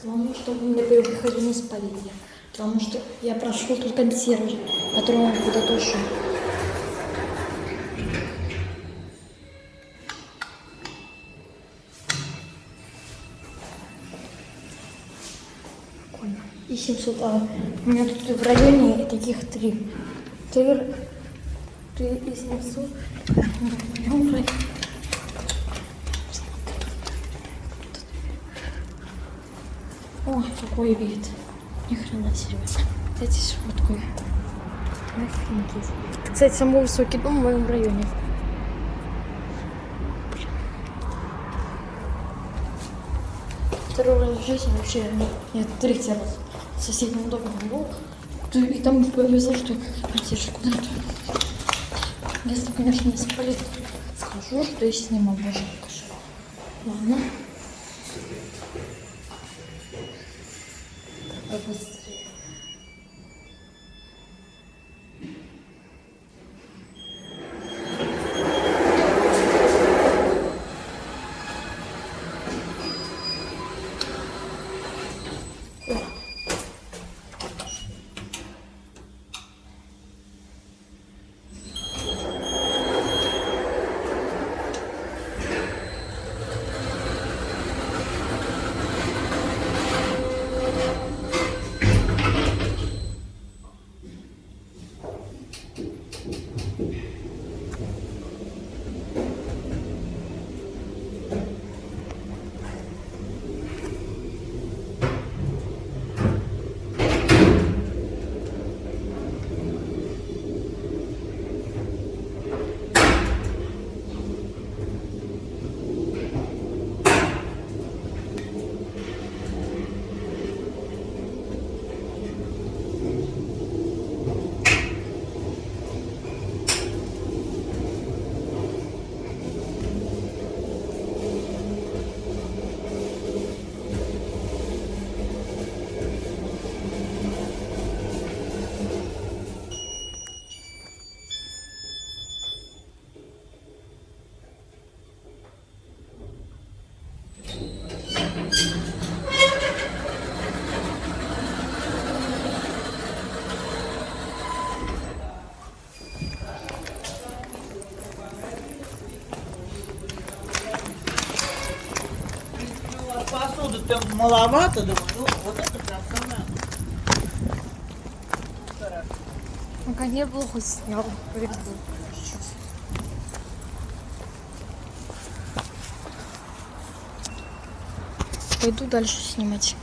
Главное, чтобы мне при выходе не спалили. Потому что я прошу тут консьержа, который он куда-то ушел. И 700, у меня тут в районе таких 3 и 700. О, какой вид. Ни хрена себе. Дайте сфоткаю. Офигеть. Это, кстати, самый высокий дом в моем районе. Второй раз в жизни вообще, нет, третий раз. В соседнем доме был. И там повезло, что консьерж куда-то. Если, конечно, не спалит, скажу, что я сниму, боже, покажу. Ладно. Побыстрее. Посуду там маловато, думаю, ну вот это прям самое. Пока неплохо снял. Сейчас. Пойду дальше снимать.